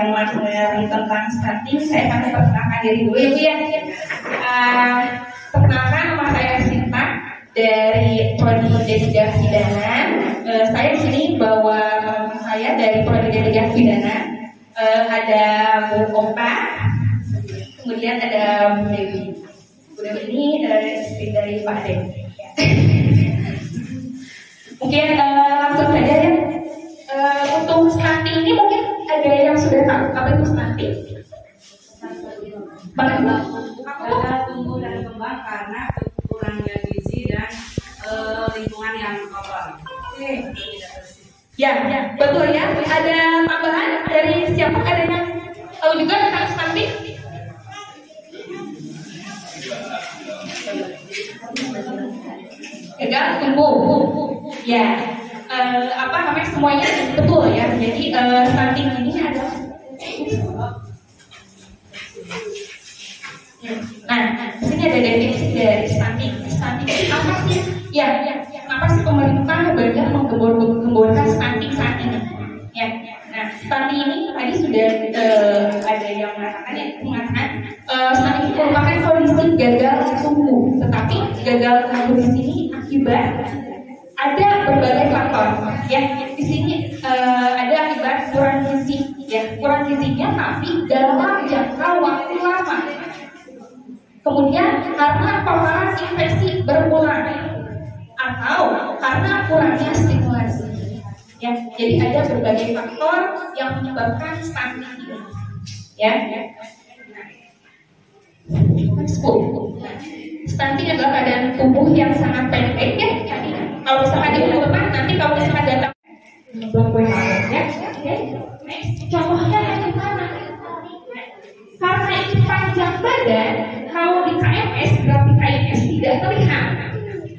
yang materi tentang stunting, saya akan memperkenalkan diri dulu ya Bu ya. Perkenalkan, nama saya Sinta dari Prodi Dedik Pidana. Saya di sini bawa teman saya dari Prodi Dedik Pidana. Ada Bu Opa, kemudian ada Bu Dewi. Bu Dewi ini istri dari Pak Dewi. Mungkin langsung saja ya. Untuk stunting ini mungkin ada yang sudah tahu apa itu stunting? Adalah tumbuh dan kembang karena kurangnya gizi dan lingkungan yang kotor. Ya, betul ya. Ada tambahan dari siapa? Ada yang tahu juga tentang stunting? Gagal tumbuh. Ya. Apa namanya semuanya betul ya. Jadi stunting ini adalah di sini ada definisi dari stunting. Stunting itu apa sih? Ya, kenapa sih pemerintah banyak menggemborkan stunting saat ini? Ya, nah stunting ini tadi sudah ada yang mengatakan stunting itu merupakan kondisi gagal tumbuh. Tetapi gagal kondisi ini akibat ada berbagai faktor. Ya, di sini ada akibat kurang gizi. Ya, kurang gizinya tapi dalam jangka waktu lama. Kemudian karena paparan infeksi berulang atau karena kurangnya stimulasi. Ya, jadi ada berbagai faktor yang menyebabkan stunting ini. Ya. Stunting adalah keadaan tubuh yang sangat pendek ya. Kalau misalkan di buku depan nanti kalau misalkan datang belum ya. Oke. Contohnya dari mana? Karena ini panjang badan, kalau di KMS, grafik KMS tidak terlihat.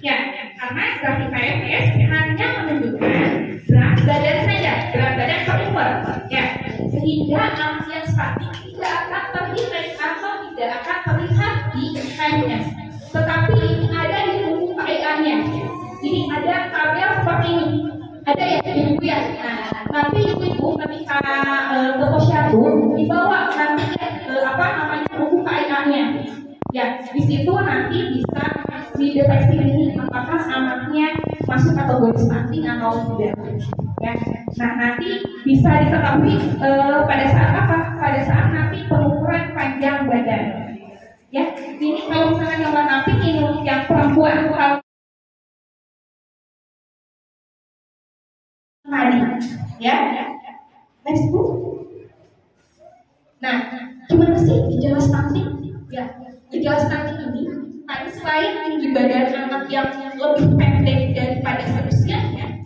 Ya, karena grafik KMS hanya menunjukkan berat badan saja, berat badan per umur. Ya, sehingga anak yang stunting tidak akan terlihat atau tidak akan terlihat di KMS. Tetapi ini ada di buku KIA-nya. Ini ada tabel seperti ini. Ada ya ibu ya. Nah, nanti ibu ketika ke posyandu dibawa nanti buku KIA-nya. Ya, di situ nanti bisa dideteksi ini apakah anaknya masuk kategori stunting atau tidak. Ya, nah nanti bisa diketahui pada saat apa? Pada saat nanti pengukuran panjang badan. Ya, ini kalau misalnya gambar nanti ini yang perempuan tadi, ya. Next Bu. Nah, gimana sih gejala stunting? Ya, gejala stunting ini tadi selain tinggi badan anak yang lebih pendek daripada seusianya,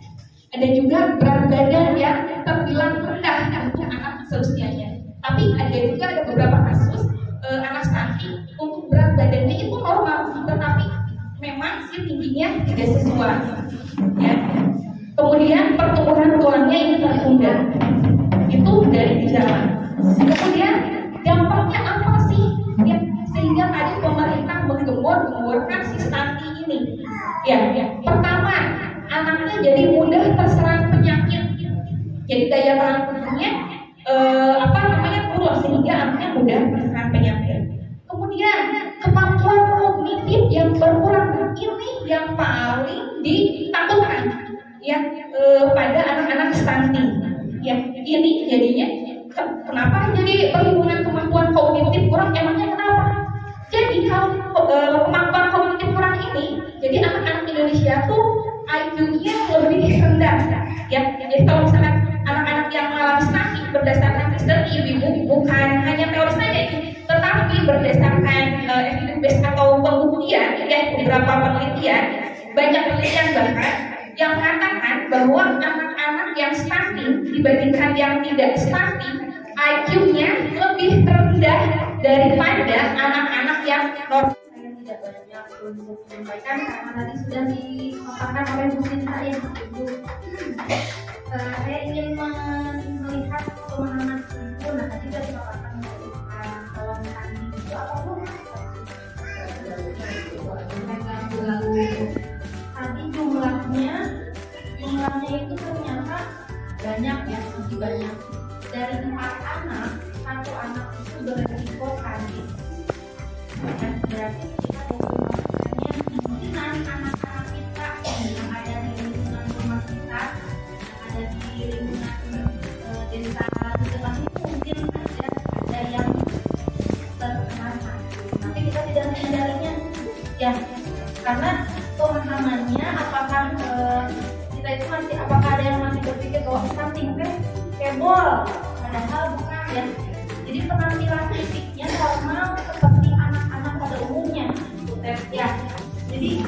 ada juga berat badan yang terbilang rendah untuk anak seusianya. Tapi ada beberapa kasus anak stunting untuk berat badannya itu normal, tetapi memang si tingginya tidak sesuai. Ya. Kemudian pertumbuhan tulangnya ini tertunda. Itu dari gejala. Kemudian dampaknya apa sih? Ya, sehingga tadi pemerintah menggembor-gemborkan si stunting ini. Ya, pertama, anaknya jadi mudah terserang penyakit. Jadi daya tahan tubuhnya turun sehingga anaknya mudah terserang penyakit. Kemudian kemampuan kognitif yang berkurang ini yang paling ditakutkan. Ya, pada anak-anak stunting. Ya, ini jadinya kenapa jadi perlindungan kemampuan kognitif kurang? Emangnya kenapa? Jadi kalau kemampuan kognitif kurang ini, jadi anak-anak Indonesia tuh IQ-nya lebih rendah. Ya, jadi kalau misalkan anak-anak yang mengalami stunting berdasarkan riset ibu bukan hanya teori saja ini, tetapi berdasarkan evidence base atau pembuktian, ya beberapa penelitian, banyak penelitian bahkan yang mengatakan bahwa anak-anak yang stunting dibandingkan yang tidak stunting IQ-nya lebih rendah daripada anak-anak yang normal. Saya tidak banyak untuk menyampaikan karena tadi sudah dipaparkan oleh Bu Sinta ya, Ibu. Saya ingin melihat pemahaman Ibu. Nah, tadi sudah dipaparkan kalau stunting itu apapun. Tadi jumlahnya itu ternyata banyak ya, masih banyak. Dari 4 anak ya. Jadi penampilan fisiknya normal seperti anak-anak pada umumnya, ya. Jadi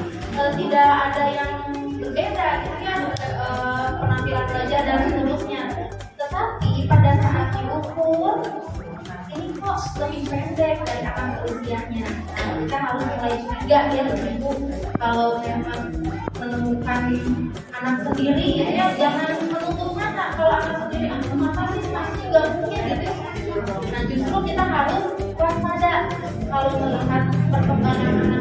tidak ada yang berbeda gitu ya, penampilan belajar dan seterusnya. Tetapi pada saat diukur ini kok lebih pendek dari anak seusianya. Nah, kita harus mulai curiga ya ibu, kalau memang menemukan anak sendiri ya jangan menutup mata kalau anak sendiri masa sih juga mungkin gitu. Nah justru kita harus waspada kalau melihat perkembangan anak